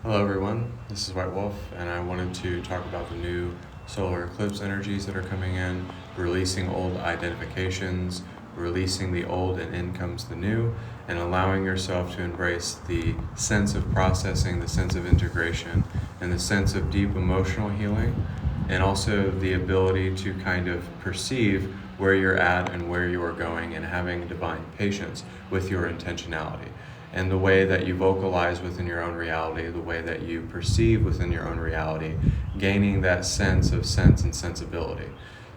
Hello everyone, this is White Wolf, and I wanted to talk about the new solar eclipse energies that are coming in, releasing old identifications, releasing the old, and in comes the new, and allowing yourself to embrace the sense of processing, the sense of integration, and the sense of deep emotional healing, and also the ability to kind of perceive where you're at and where you are going, and having divine patience with your intentionality. And the way that you vocalize within your own reality, the way that you perceive within your own reality, gaining that sense of sense and sensibility.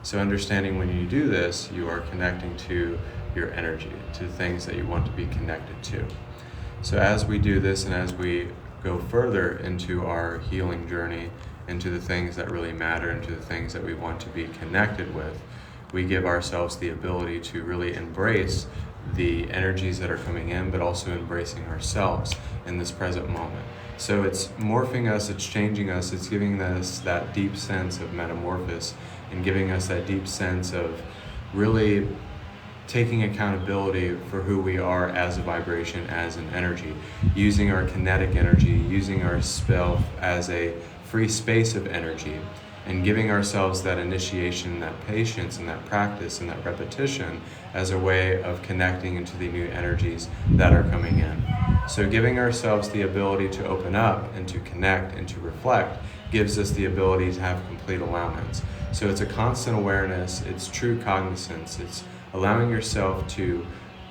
So understanding when you do this, you are connecting to your energy, to things that you want to be connected to. So as we do this and as we go further into our healing journey, into the things that really matter, into the things that we want to be connected with, we give ourselves the ability to really embrace the energies that are coming in, but also embracing ourselves in this present moment. So it's morphing us, it's changing us, it's giving us that deep sense of metamorphosis and giving us that deep sense of really taking accountability for who we are as a vibration, as an energy, using our kinetic energy, using ourself as a free space of energy, and giving ourselves that initiation, that patience, and that practice, and that repetition as a way of connecting into the new energies that are coming in. So giving ourselves the ability to open up and to connect and to reflect gives us the ability to have complete allowance. So it's a constant awareness, it's true cognizance, it's allowing yourself to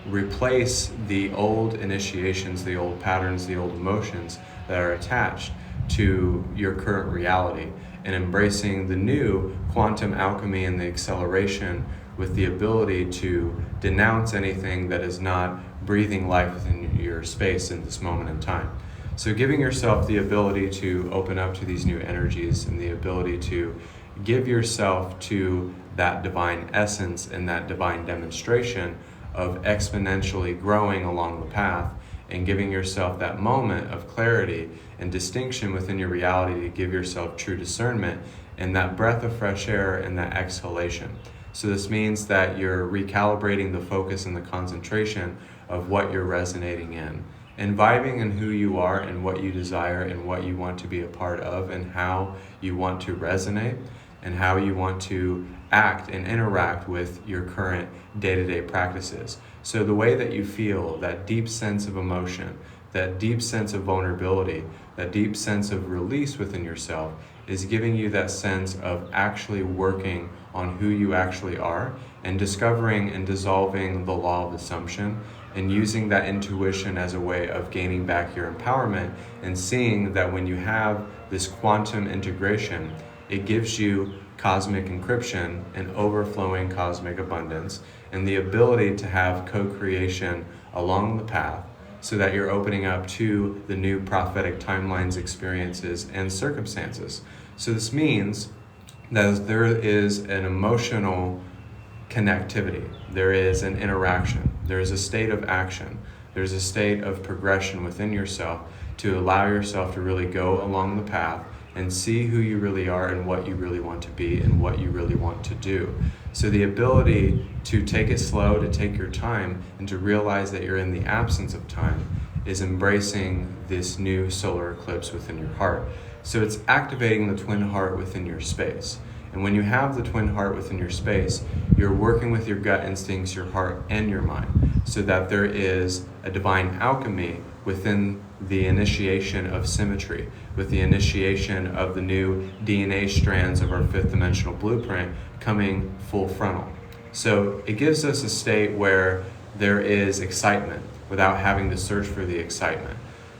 replace the old initiations, the old patterns, the old emotions that are attached to your current reality, and embracing the new quantum alchemy and the acceleration with the ability to denounce anything that is not breathing life within your space in this moment in time. So giving yourself the ability to open up to these new energies and the ability to give yourself to that divine essence and that divine demonstration of exponentially growing along the path, and giving yourself that moment of clarity and distinction within your reality to give yourself true discernment and that breath of fresh air and that exhalation. So this means that you're recalibrating the focus and the concentration of what you're resonating in, and vibing in who you are and what you desire and what you want to be a part of and how you want to resonate and how you want to act and interact with your current day-to-day practices. So the way that you feel, that deep sense of emotion, that deep sense of vulnerability, that deep sense of release within yourself is giving you that sense of actually working on who you actually are and discovering and dissolving the law of assumption and using that intuition as a way of gaining back your empowerment and seeing that when you have this quantum integration, it gives you cosmic encryption and overflowing cosmic abundance and the ability to have co-creation along the path so that you're opening up to the new prophetic timelines, experiences, and circumstances. So this means that there is an emotional connectivity, there is an interaction, there is a state of action, there's a state of progression within yourself to allow yourself to really go along the path and see who you really are and what you really want to be and what you really want to do. So the ability to take it slow, to take your time, and to realize that you're in the absence of time is embracing this new solar eclipse within your heart. So it's activating the twin heart within your space. And when you have the twin heart within your space, you're working with your gut instincts, your heart, and your mind, so that there is a divine alchemy within the initiation of symmetry, with the initiation of the new DNA strands of our fifth dimensional blueprint coming full frontal. So it gives us a state where there is excitement without having to search for the excitement.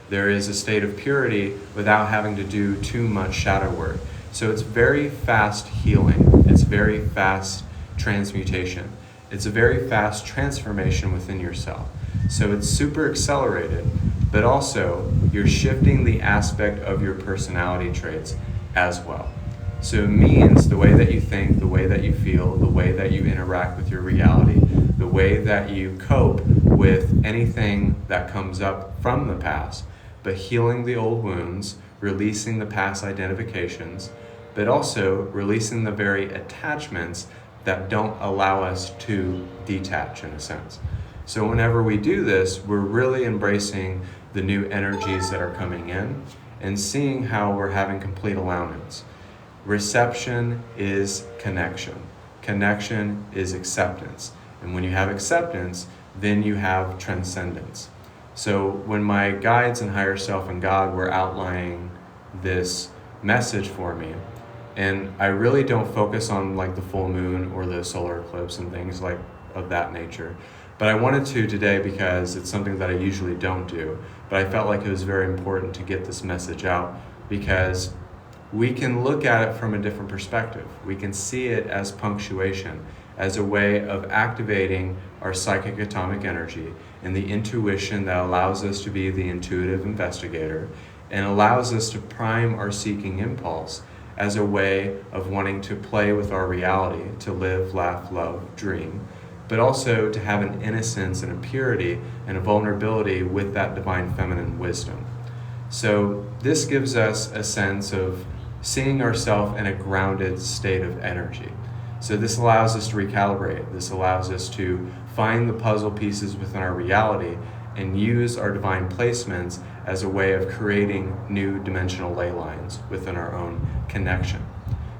There is a state of purity without having to do too much shadow work. So it's very fast healing. It's very fast transmutation. It's a very fast transformation within yourself. So it's super accelerated, but also you're shifting the aspect of your personality traits as well. So it means the way that you think, the way that you feel, the way that you interact with your reality, the way that you cope with anything that comes up from the past, but healing the old wounds, releasing the past identifications, but also releasing the very attachments that don't allow us to detach in a sense. So whenever we do this, we're really embracing the new energies that are coming in and seeing how we're having complete alignments. Reception is connection. Connection is acceptance. And when you have acceptance, then you have transcendence. So when my guides and higher self and God were outlining this message for me, and I really don't focus on like the full moon or the solar eclipse and things like of that nature, but I wanted to today because it's something that I usually don't do, but I felt like it was very important to get this message out because we can look at it from a different perspective. We can see it as punctuation, as a way of activating our psychic atomic energy and the intuition that allows us to be the intuitive investigator and allows us to prime our seeking impulse as a way of wanting to play with our reality, to live, laugh, love, dream, but also to have an innocence and a purity and a vulnerability with that divine feminine wisdom. So this gives us a sense of seeing ourselves in a grounded state of energy. So this allows us to recalibrate. This allows us to find the puzzle pieces within our reality and use our divine placements as a way of creating new dimensional ley lines within our own connection.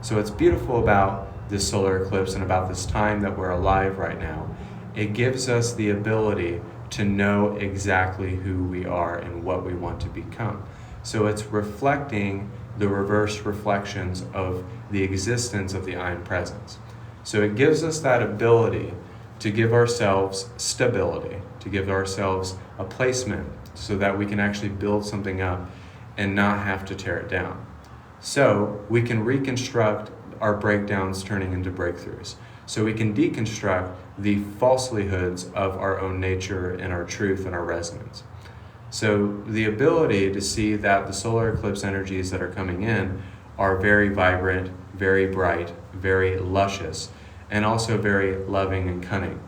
So what's beautiful about this solar eclipse and about this time that we're alive right now, it gives us the ability to know exactly who we are and what we want to become. So it's reflecting the reverse reflections of the existence of the I Am Presence. So it gives us that ability to give ourselves stability, to give ourselves a placement so that we can actually build something up and not have to tear it down. So we can reconstruct our breakdowns turning into breakthroughs. So we can deconstruct the falsehoods of our own nature and our truth and our resonance. So the ability to see that the solar eclipse energies that are coming in are very vibrant, very bright, very luscious, and also very loving and cunning.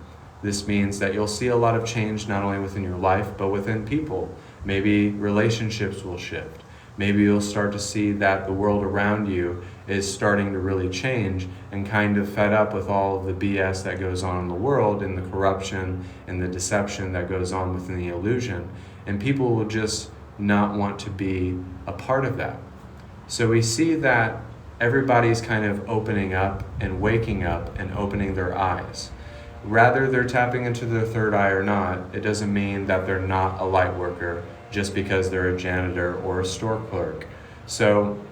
This means that you'll see a lot of change not only within your life, but within people. Maybe relationships will shift. Maybe you'll start to see that the world around you is starting to really change and kind of fed up with all of the BS that goes on in the world and the corruption and the deception that goes on within the illusion. And people will just not want to be a part of that. So we see that everybody's kind of opening up and waking up and opening their eyes. Whether they're tapping into their third eye or not, it doesn't mean that they're not a light worker just because they're a janitor or a store clerk. So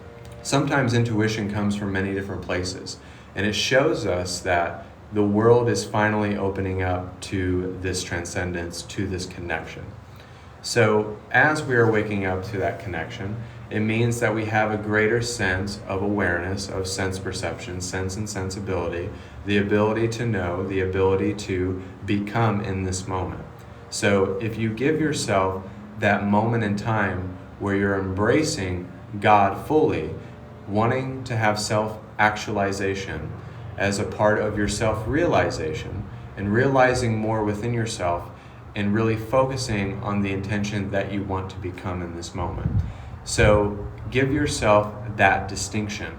sometimes intuition comes from many different places, and it shows us that the world is finally opening up to this transcendence, to this connection. So as we are waking up to that connection, it means that we have a greater sense of awareness, of sense perception, sense and sensibility, the ability to know, the ability to become in this moment. So if you give yourself that moment in time where you're embracing God fully, wanting to have self-actualization as a part of your self-realization and realizing more within yourself and really focusing on the intention that you want to become in this moment. So give yourself that distinction,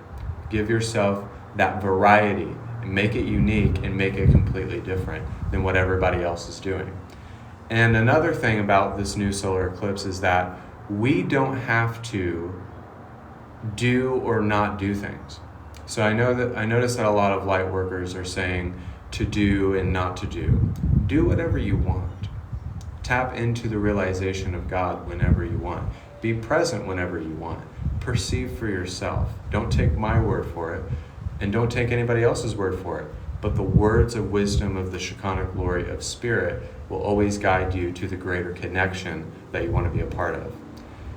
give yourself that variety, and make it unique and make it completely different than what everybody else is doing. And another thing about this new solar eclipse is that we don't have to do or not do things. So I notice that a lot of light workers are saying to do and not to do. Do whatever you want. Tap into the realization of God whenever you want. Be present whenever you want. Perceive for yourself. Don't take my word for it, and don't take anybody else's word for it. But the words of wisdom of the Shekinah glory of Spirit will always guide you to the greater connection that you want to be a part of.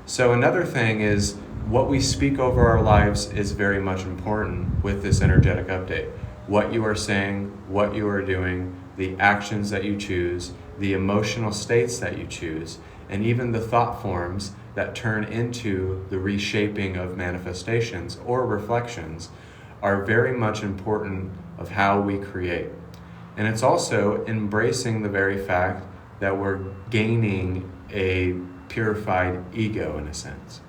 So another thing is what we speak over our lives is very much important with this energetic update. What you are saying, what you are doing, the actions that you choose, the emotional states that you choose, and even the thought forms that turn into the reshaping of manifestations or reflections are very much important of how we create. And it's also embracing the very fact that we're gaining a purified ego in a sense.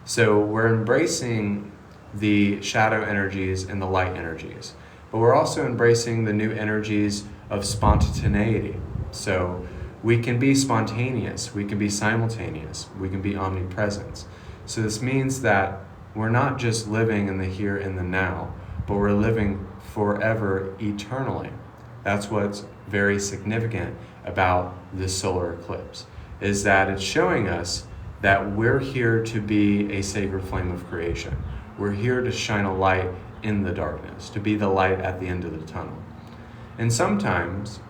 So we're embracing the shadow energies and the light energies, but we're also embracing the new energies of spontaneity. So we can be spontaneous, we can be simultaneous, we can be omnipresent. So this means that we're not just living in the here and the now, but we're living forever eternally. That's what's very significant about this solar eclipse, is that it's showing us that we're here to be a sacred flame of creation. We're here to shine a light in the darkness, to be the light at the end of the tunnel. And sometimes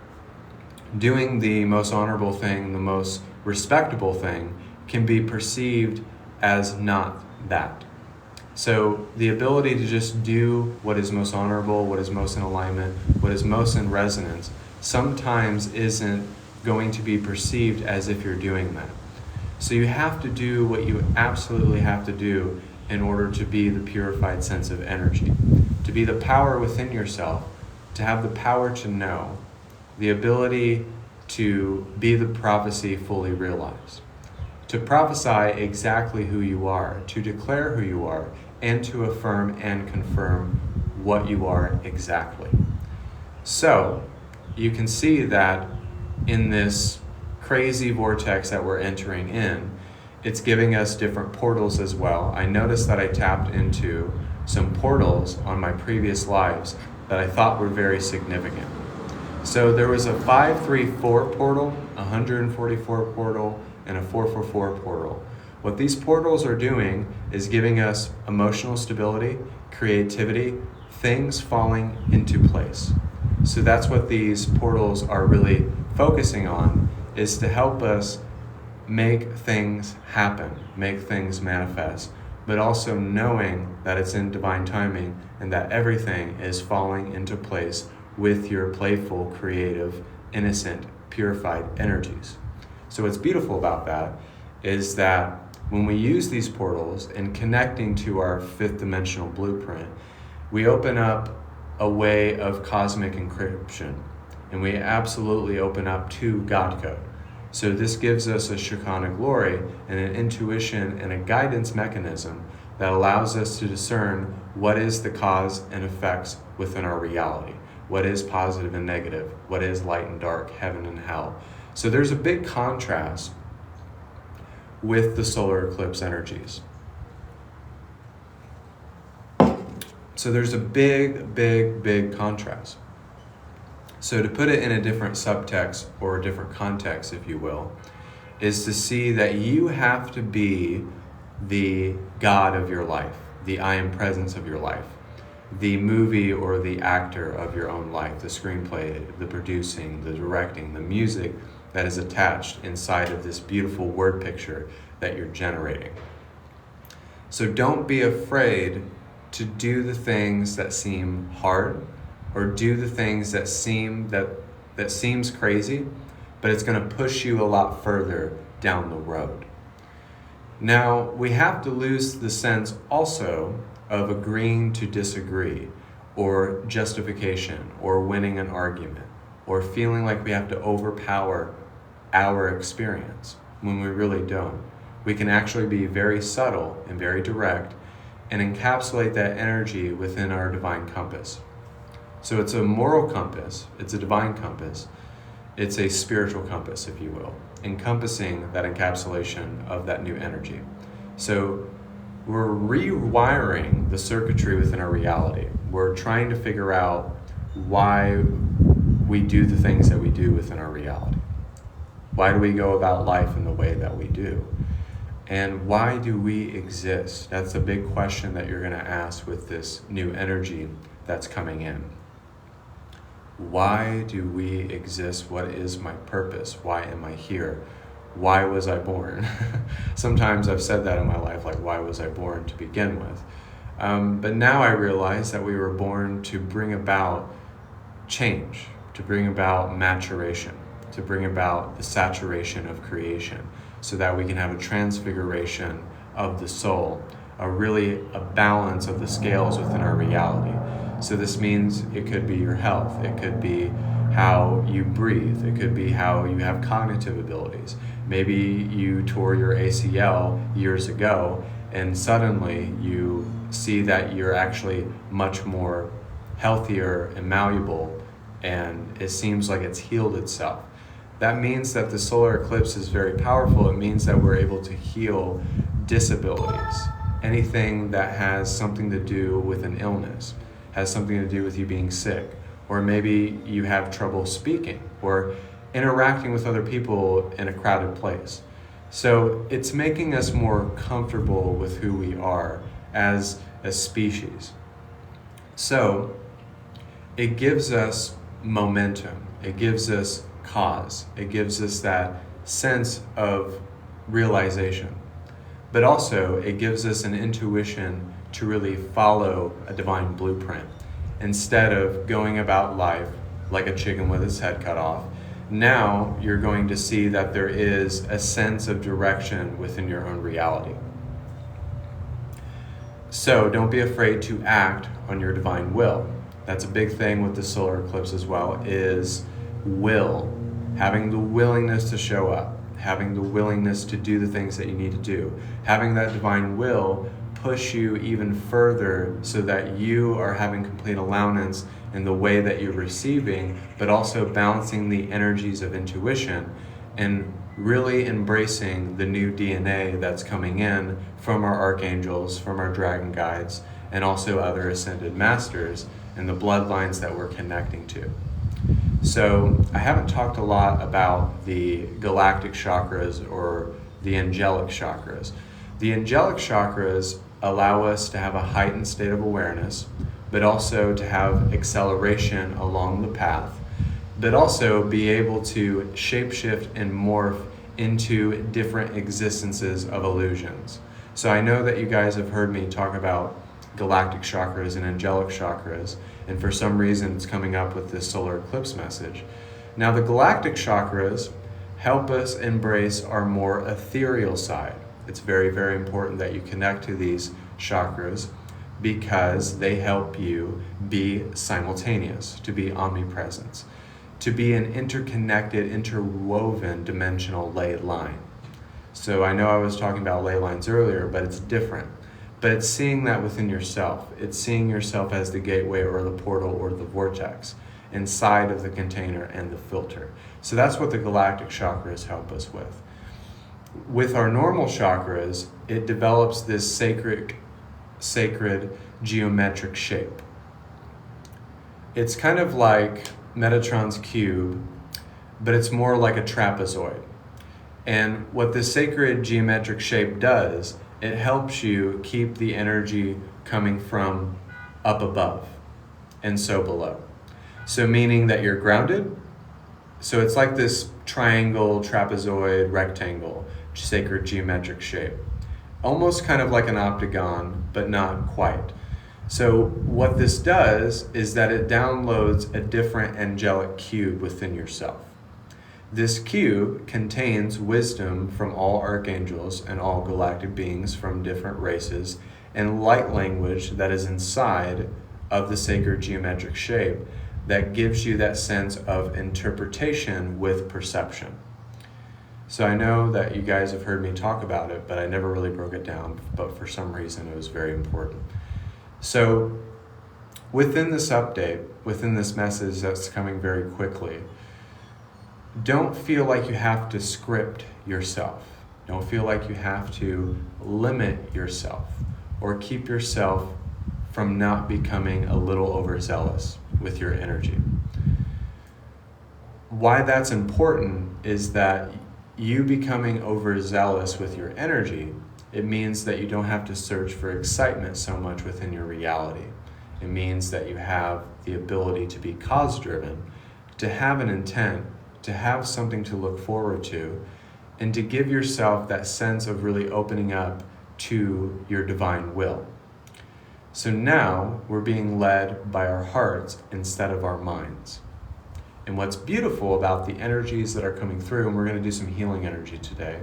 doing the most honorable thing, the most respectable thing, can be perceived as not that. So the ability to just do what is most honorable, what is most in alignment, what is most in resonance, sometimes isn't going to be perceived as if you're doing that. So you have to do what you absolutely have to do in order to be the purified sense of energy, to be the power within yourself, to have the power to know, the ability to be the prophecy fully realized, to prophesy exactly who you are, to declare who you are, and to affirm and confirm what you are exactly. So you can see that in this crazy vortex that we're entering in, it's giving us different portals as well. I noticed that I tapped into some portals on my previous lives that I thought were very significant. So there was a 534 portal, a 144 portal, and a 444 portal. What these portals are doing is giving us emotional stability, creativity, things falling into place. So that's what these portals are really focusing on, is to help us make things happen, make things manifest, but also knowing that it's in divine timing and that everything is falling into place with your playful, creative, innocent, purified energies. So what's beautiful about that is that when we use these portals and connecting to our fifth dimensional blueprint, we open up a way of cosmic encryption, and we absolutely open up to God code. So this gives us a Shekinah glory and an intuition and a guidance mechanism that allows us to discern what is the cause and effects within our reality, what is positive and negative, what is light and dark, heaven and hell. So there's a big contrast with the solar eclipse energies. So there's a big contrast. So to put it in a different subtext or a different context, if you will, is to see that you have to be the God of your life, the I am presence of your life, the movie or the actor of your own life, the screenplay, the producing, the directing, the music that is attached inside of this beautiful word picture that you're generating. So don't be afraid to do the things that seem hard, or do the things that seems crazy, but it's going to push you a lot further down the road. Now, we have to lose the sense also of agreeing to disagree, or justification, or winning an argument, or feeling like we have to overpower our experience when we really don't. We can actually be very subtle and very direct and encapsulate that energy within our divine compass. So it's a moral compass, it's a divine compass, it's a spiritual compass, if you will, encompassing that encapsulation of that new energy. So we're rewiring the circuitry within our reality. We're trying to figure out why we do the things that we do within our reality. Why do we go about life in the way that we do? And why do we exist? That's a big question that you're going to ask with this new energy that's coming in. Why do we exist? What is my purpose? Why am I here? Why was I born? Sometimes I've said that in my life, like, why was I born to begin with? But now I realize that we were born to bring about change, to bring about maturation, to bring about the saturation of creation, so that we can have a transfiguration of the soul, a balance of the scales within our reality. So this means it could be your health, it could be how you breathe, it could be how you have cognitive abilities. Maybe you tore your ACL years ago and suddenly you see that you're actually much more healthier and malleable, and it seems like it's healed itself. That means that the solar eclipse is very powerful. It means that we're able to heal disabilities, anything that has something to do with an illness, has something to do with you being sick, or maybe you have trouble speaking or interacting with other people in a crowded place. So it's making us more comfortable with who we are as a species. So it gives us momentum, it gives us cause, it gives us that sense of realization. But also it gives us an intuition to really follow a divine blueprint. Instead of going about life like a chicken with its head cut off, now you're going to see that there is a sense of direction within your own reality. So don't be afraid to act on your divine will. That's a big thing with the solar eclipse as well, is will. Having the willingness to show up, having the willingness to do the things that you need to do, having that divine will push you even further so that you are having complete allowance in the way that you're receiving, but also balancing the energies of intuition and really embracing the new DNA that's coming in from our archangels, from our dragon guides, and also other ascended masters and the bloodlines that we're connecting to. So I haven't talked a lot about the galactic chakras or the angelic chakras. The angelic chakras allow us to have a heightened state of awareness, but also to have acceleration along the path, but also be able to shapeshift and morph into different existences of illusions. So I know that you guys have heard me talk about galactic chakras and angelic chakras, and for some reason it's coming up with this solar eclipse message. Now the galactic chakras help us embrace our more ethereal side. It's very, very important that you connect to these chakras because they help you be simultaneous, to be omnipresent, to be an interconnected, interwoven dimensional ley line. So I know I was talking about ley lines earlier, but it's different. But it's seeing that within yourself. It's seeing yourself as the gateway or the portal or the vortex inside of the container and the filter. So that's what the galactic chakras help us with. With our normal chakras, it develops this sacred geometric shape. It's kind of like Metatron's cube, but it's more like a trapezoid. And what this sacred geometric shape does, it helps you keep the energy coming from up above and so below. So meaning that you're grounded. So it's like this triangle, trapezoid, rectangle, sacred geometric shape. Almost kind of like an octagon, but not quite. So what this does is that it downloads a different angelic cube within yourself. This cube contains wisdom from all archangels and all galactic beings from different races and light language that is inside of the sacred geometric shape that gives you that sense of interpretation with perception. So I know that you guys have heard me talk about it, but I never really broke it down, but for some reason it was very important. So within this update, within this message that's coming very quickly, don't feel like you have to script yourself. Don't feel like you have to limit yourself or keep yourself from not becoming a little overzealous with your energy. Why that's important is that you becoming overzealous with your energy, it means that you don't have to search for excitement so much within your reality. It means that you have the ability to be cause-driven, to have an intent, to have something to look forward to, and to give yourself that sense of really opening up to your divine will. So now we're being led by our hearts instead of our minds. And what's beautiful about the energies that are coming through, and we're going to do some healing energy today,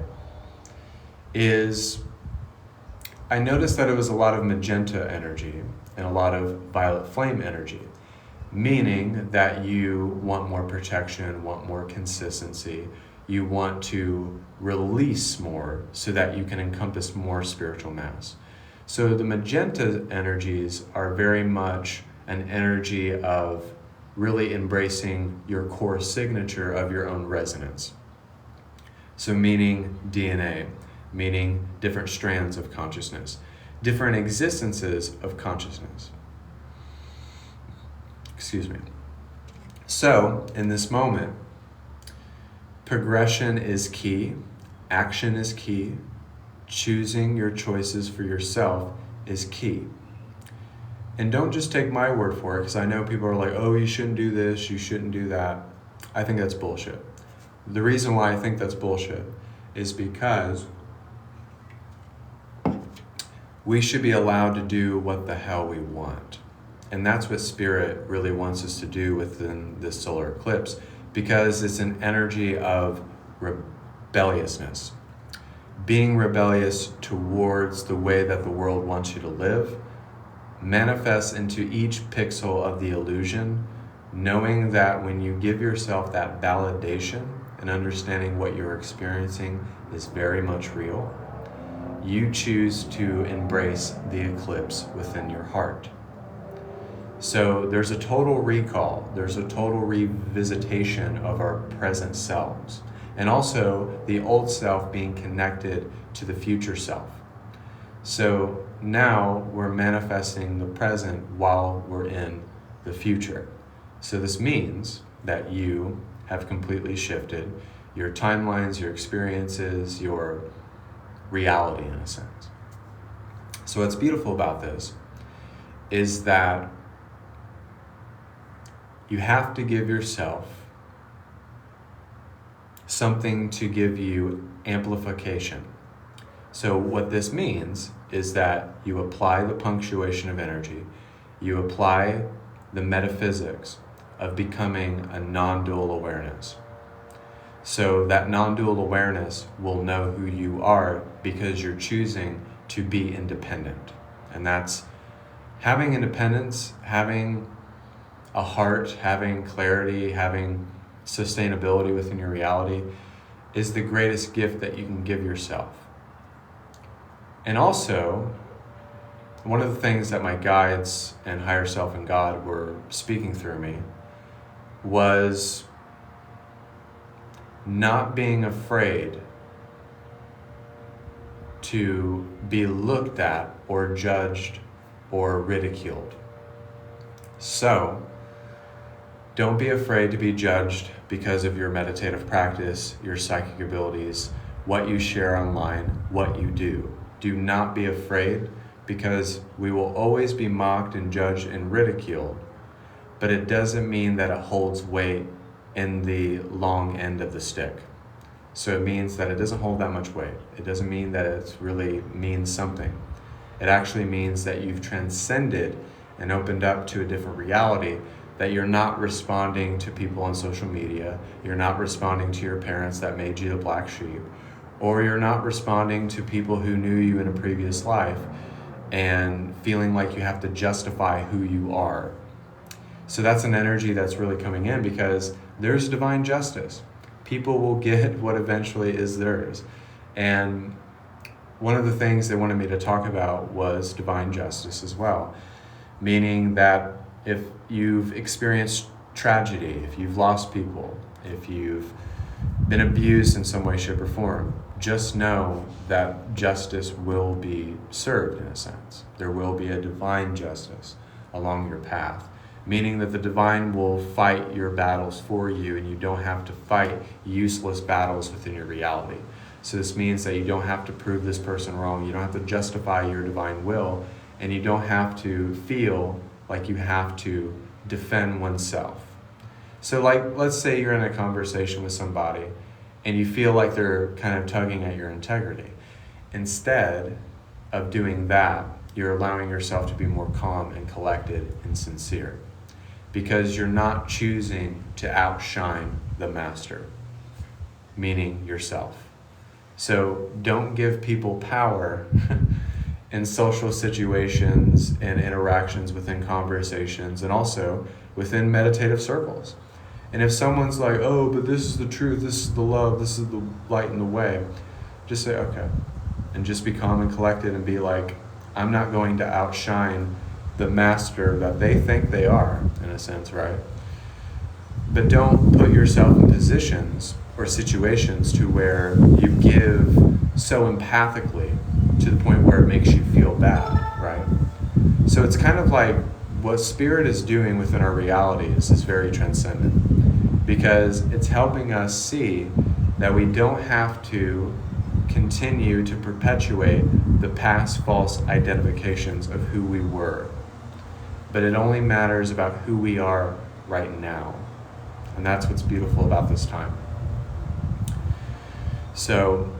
is I noticed that it was a lot of magenta energy and a lot of violet flame energy, meaning that you want more protection, want more consistency, you want to release more so that you can encompass more spiritual mass. So the magenta energies are very much an energy of really embracing your core signature of your own resonance. So meaning DNA, meaning different strands of consciousness, different existences of consciousness. Excuse me. So, in this moment, progression is key, action is key, choosing your choices for yourself is key. And don't just take my word for it, because I know people are like, oh, you shouldn't do this, you shouldn't do that. I think that's bullshit. The reason why I think that's bullshit is because we should be allowed to do what the hell we want. And that's what Spirit really wants us to do within this solar eclipse, because it's an energy of rebelliousness. Being rebellious towards the way that the world wants you to live manifests into each pixel of the illusion, knowing that when you give yourself that validation and understanding what you're experiencing is very much real, you choose to embrace the eclipse within your heart. So there's a total recall, there's a total revisitation of our present selves, and also the old self being connected to the future self. So now we're manifesting the present while we're in the future. So this means that you have completely shifted your timelines, your experiences, your reality in a sense. So what's beautiful about this is that you have to give yourself something to give you amplification. So what this means is that you apply the punctuation of energy, you apply the metaphysics of becoming a non-dual awareness. So that non-dual awareness will know who you are because you're choosing to be independent. And that's having independence, having a heart, having clarity, having sustainability within your reality is the greatest gift that you can give yourself. And also, one of the things that my guides and higher self and God were speaking through me was not being afraid to be looked at or judged or ridiculed. So, don't be afraid to be judged because of your meditative practice, your psychic abilities, what you share online, what you do. Do not be afraid, because we will always be mocked and judged and ridiculed, but it doesn't mean that it holds weight in the long end of the stick. So it means that it doesn't hold that much weight. It doesn't mean that it really means something. It actually means that you've transcended and opened up to a different reality, that you're not responding to people on social media, you're not responding to your parents that made you the black sheep, or you're not responding to people who knew you in a previous life and feeling like you have to justify who you are. So that's an energy that's really coming in, because there's divine justice. People will get what eventually is theirs. And one of the things they wanted me to talk about was divine justice as well, meaning that if you've experienced tragedy, if you've lost people, if you've been abused in some way, shape, or form, just know that justice will be served in a sense. There will be a divine justice along your path, meaning that the divine will fight your battles for you, and you don't have to fight useless battles within your reality. So this means that you don't have to prove this person wrong, you don't have to justify your divine will, and you don't have to feel like you have to defend oneself. So like, let's say you're in a conversation with somebody and you feel like they're kind of tugging at your integrity. Instead of doing that, you're allowing yourself to be more calm and collected and sincere, because you're not choosing to outshine the master, meaning yourself. So don't give people power in social situations and interactions within conversations, and also within meditative circles. And if someone's like, oh, but this is the truth, this is the love, this is the light and the way, just say, okay. And just be calm and collected and be like, I'm not going to outshine the master that they think they are, in a sense, right? But don't put yourself in positions or situations to where you give so empathically to the point where it makes you feel bad, right? So it's kind of like what spirit is doing within our realities is very transcendent, because it's helping us see that we don't have to continue to perpetuate the past false identifications of who we were, but it only matters about who we are right now. And that's what's beautiful about this time. So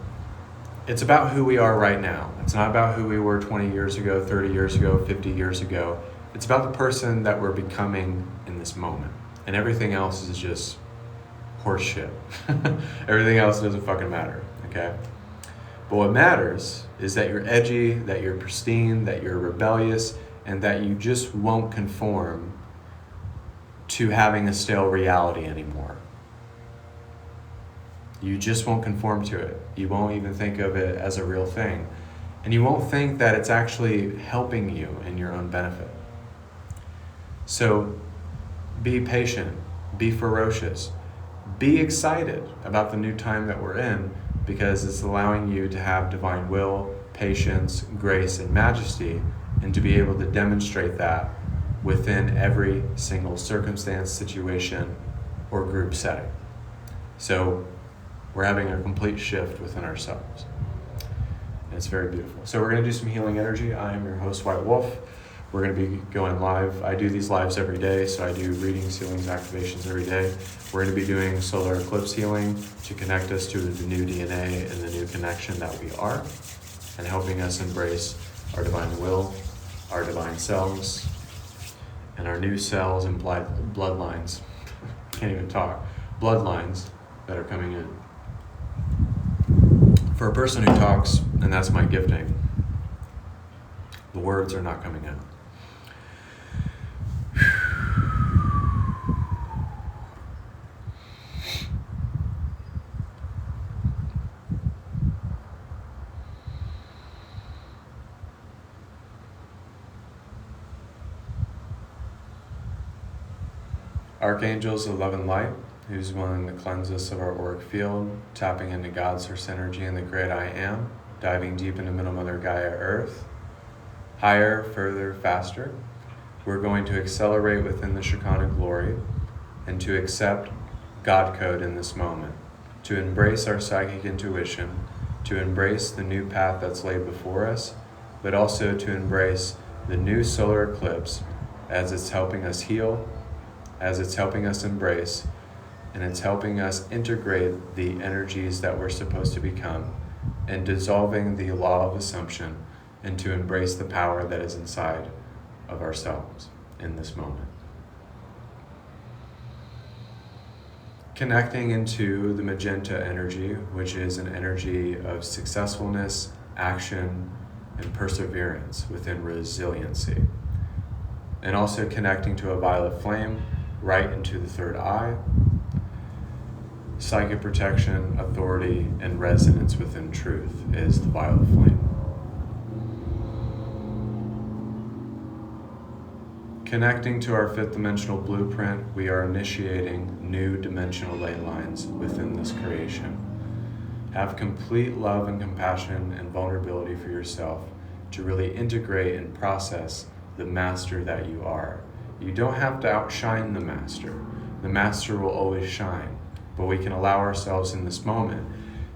it's about who we are right now. It's not about who we were 20 years ago, 30 years ago, 50 years ago. It's about the person that we're becoming in this moment. And everything else is just horse shit. Everything else doesn't fucking matter, okay? But what matters is that you're edgy, that you're pristine, that you're rebellious, and that you just won't conform to having a stale reality anymore. You just won't conform to it. You won't even think of it as a real thing. And you won't think that it's actually helping you in your own benefit. So be patient, be ferocious, be excited about the new time that we're in, because it's allowing you to have divine will, patience, grace, and majesty, and to be able to demonstrate that within every single circumstance, situation, or group setting. So we're having a complete shift within ourselves. And it's very beautiful. So we're going to do some healing energy. I am your host, White Wolf. We're going to be going live. I do these lives every day, so I do readings, healings, activations every day. We're going to be doing solar eclipse healing to connect us to the new DNA and the new connection that we are, and helping us embrace our divine will, our divine selves, and our new cells and bloodlines. Can't even talk. Bloodlines that are coming in. For a person who talks, and that's my gifting, the words are not coming out. Archangels of love and light, who's willing to cleanse us of our auric field, tapping into God's source energy and the great I am, diving deep into Middle Mother Gaia Earth, higher, further, faster. We're going to accelerate within the Shekinah glory and to accept God code in this moment, to embrace our psychic intuition, to embrace the new path that's laid before us, but also to embrace the new solar eclipse as it's helping us heal, as it's helping us embrace, and it's helping us integrate the energies that we're supposed to become, and dissolving the law of assumption, and to embrace the power that is inside of ourselves in this moment. Connecting into the magenta energy, which is an energy of successfulness, action, and perseverance within resiliency. And also connecting to a violet flame right into the third eye, psychic protection, authority, and resonance within truth is the violet flame. Connecting to our fifth dimensional blueprint, we are initiating new dimensional ley lines within this creation. Have complete love and compassion and vulnerability for yourself to really integrate and process the master that you are. You don't have to outshine the master. The master will always shine, but we can allow ourselves in this moment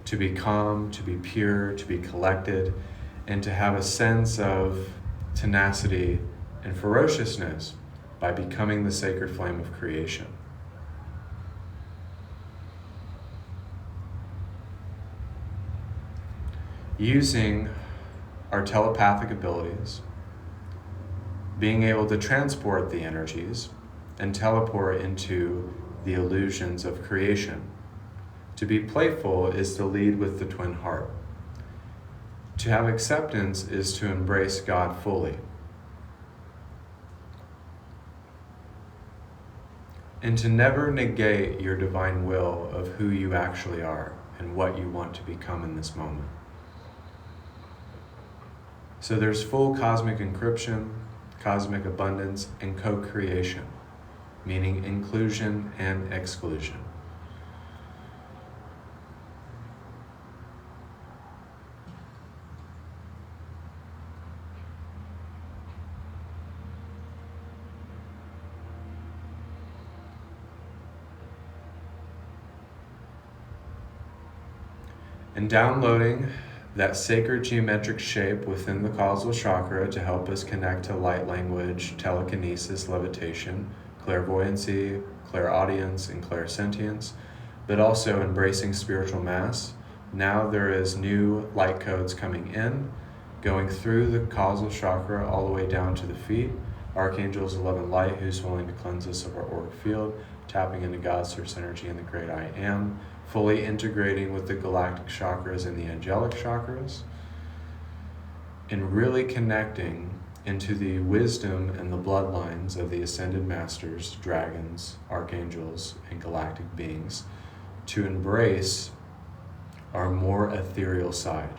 to be calm, to be pure, to be collected, and to have a sense of tenacity and ferociousness by becoming the sacred flame of creation. Using our telepathic abilities, being able to transport the energies and teleport into the illusions of creation. To be playful is to lead with the twin heart. To have acceptance is to embrace God fully. And to never negate your divine will of who you actually are and what you want to become in this moment. So there's full cosmic encryption, cosmic abundance, and co-creation, meaning inclusion and exclusion. And downloading that sacred geometric shape within the causal chakra to help us connect to light language, telekinesis, levitation, clairvoyancy, clairaudience, and clairsentience, but also embracing spiritual mass. Now there is new light codes coming in, going through the causal chakra all the way down to the feet. Archangel's 11 light, who's willing to cleanse us of our auric field, tapping into God's source energy and the great I am, fully integrating with the galactic chakras and the angelic chakras, and really connecting into the wisdom and the bloodlines of the ascended masters, dragons, archangels, and galactic beings to embrace our more ethereal side.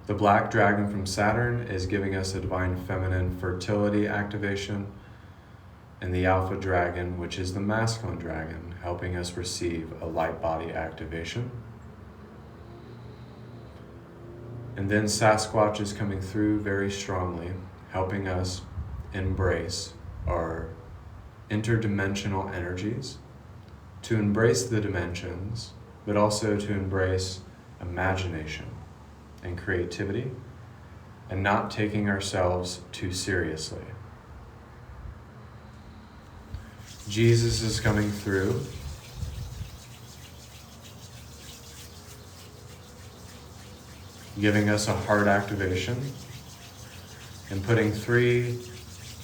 The black dragon from Saturn is giving us a divine feminine fertility activation, and the alpha dragon, which is the masculine dragon, helping us receive a light body activation. And then Sasquatch is coming through very strongly, helping us embrace our interdimensional energies, to embrace the dimensions, but also to embrace imagination and creativity, and not taking ourselves too seriously. Jesus is coming through, giving us a heart activation and putting 3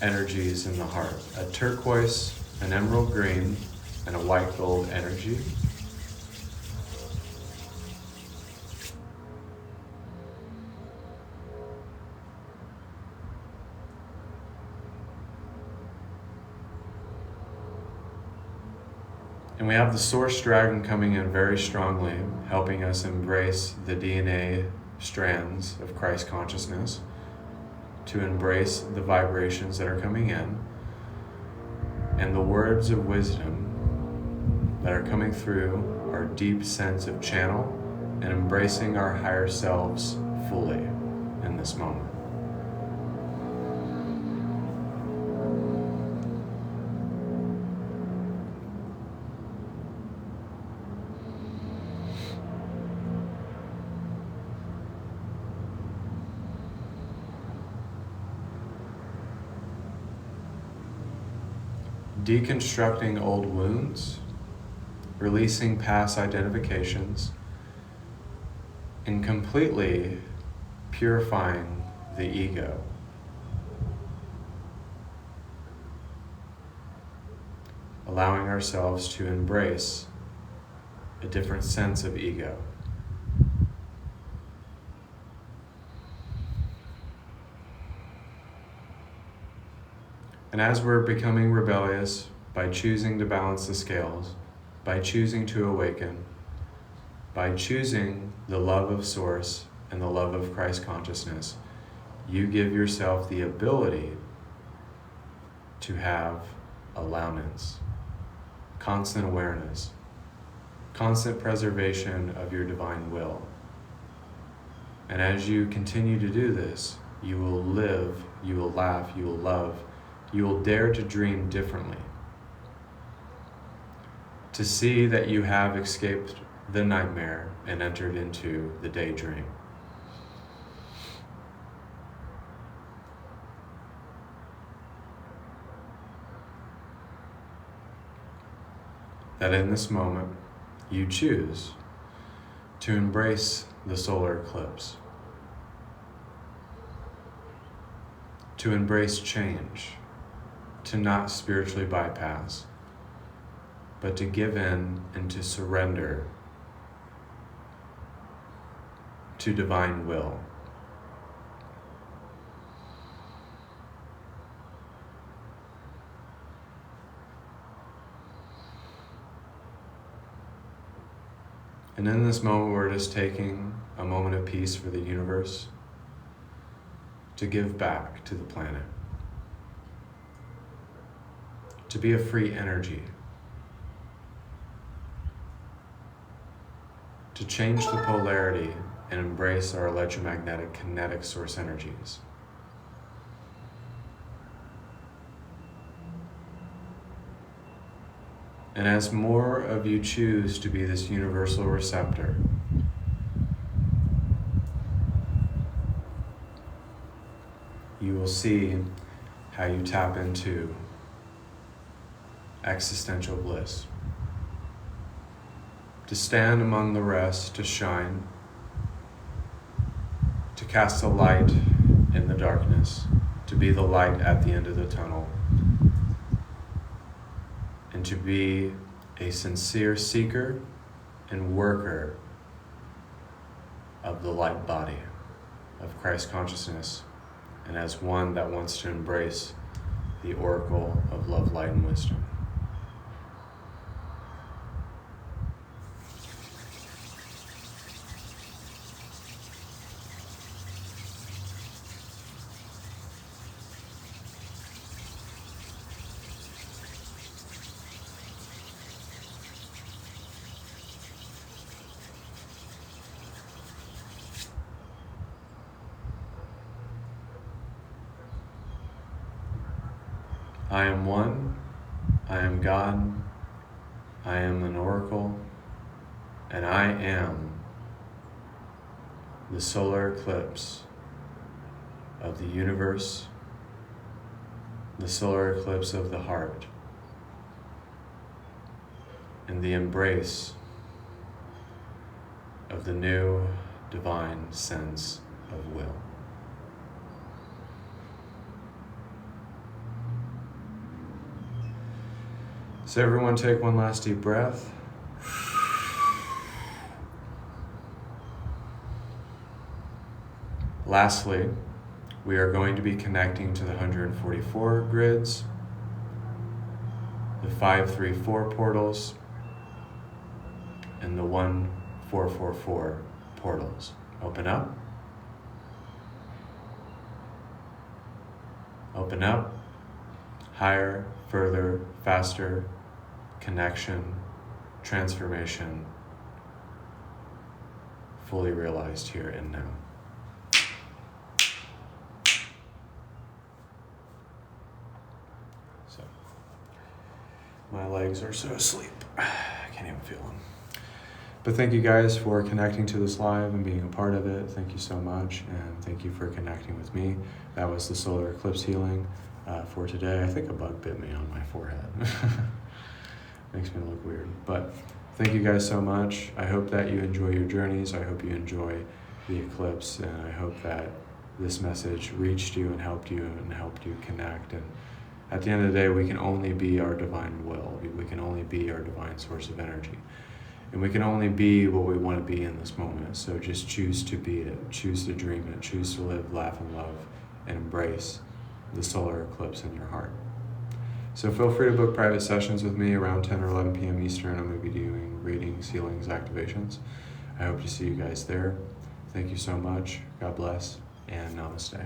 energies in the heart: a turquoise, an emerald green, and a white gold energy. And we have the source dragon coming in very strongly, helping us embrace the DNA strands of Christ consciousness, to embrace the vibrations that are coming in, and the words of wisdom that are coming through our deep sense of channel and embracing our higher selves fully in this moment. Deconstructing old wounds, releasing past identifications, and completely purifying the ego. Allowing ourselves to embrace a different sense of ego. And as we're becoming rebellious, by choosing to balance the scales, by choosing to awaken, by choosing the love of Source and the love of Christ consciousness, you give yourself the ability to have allowance, constant awareness, constant preservation of your divine will. And as you continue to do this, you will live, you will laugh, you will love, you will dare to dream differently. To see that you have escaped the nightmare and entered into the daydream. That in this moment, you choose to embrace the solar eclipse, to embrace change, to not spiritually bypass, but to give in and to surrender to divine will. And in this moment, we're just taking a moment of peace for the universe to give back to the planet, to be a free energy, to change the polarity and embrace our electromagnetic kinetic source energies. And as more of you choose to be this universal receptor, you will see how you tap into existential bliss. To stand among the rest, to shine, to cast a light in the darkness, to be the light at the end of the tunnel, and to be a sincere seeker and worker of the light body of Christ consciousness, and as one that wants to embrace the oracle of love, light, and wisdom. I am one, I am God, I am an oracle, and I am the solar eclipse of the universe, the solar eclipse of the heart, and the embrace of the new divine sense of will. So everyone take one last deep breath. Lastly, we are going to be connecting to the 144 grids, the 534 portals, and the 1444 portals. Open up. Open up. Higher, further, faster, connection, transformation, fully realized here and now. So, my legs are so asleep, I can't even feel them. But thank you guys for connecting to this live and being a part of it. Thank you so much, and thank you for connecting with me. That was the solar eclipse healing for today. I think a bug bit me on my forehead. Makes me look weird. But thank you guys so much. I hope that you enjoy your journeys. I hope you enjoy the eclipse, and I hope that this message reached you and helped you connect. And at the end of the day, we can only be our divine will. We can only be our divine source of energy. And we can only be what we want to be in this moment. So just choose to be it. Choose to dream it. Choose to live, laugh, and love, and embrace the solar eclipse in your heart. So feel free to book private sessions with me around 10 or 11 p.m. Eastern. I'm going to be doing readings, healings, activations. I hope to see you guys there. Thank you so much. God bless, and namaste.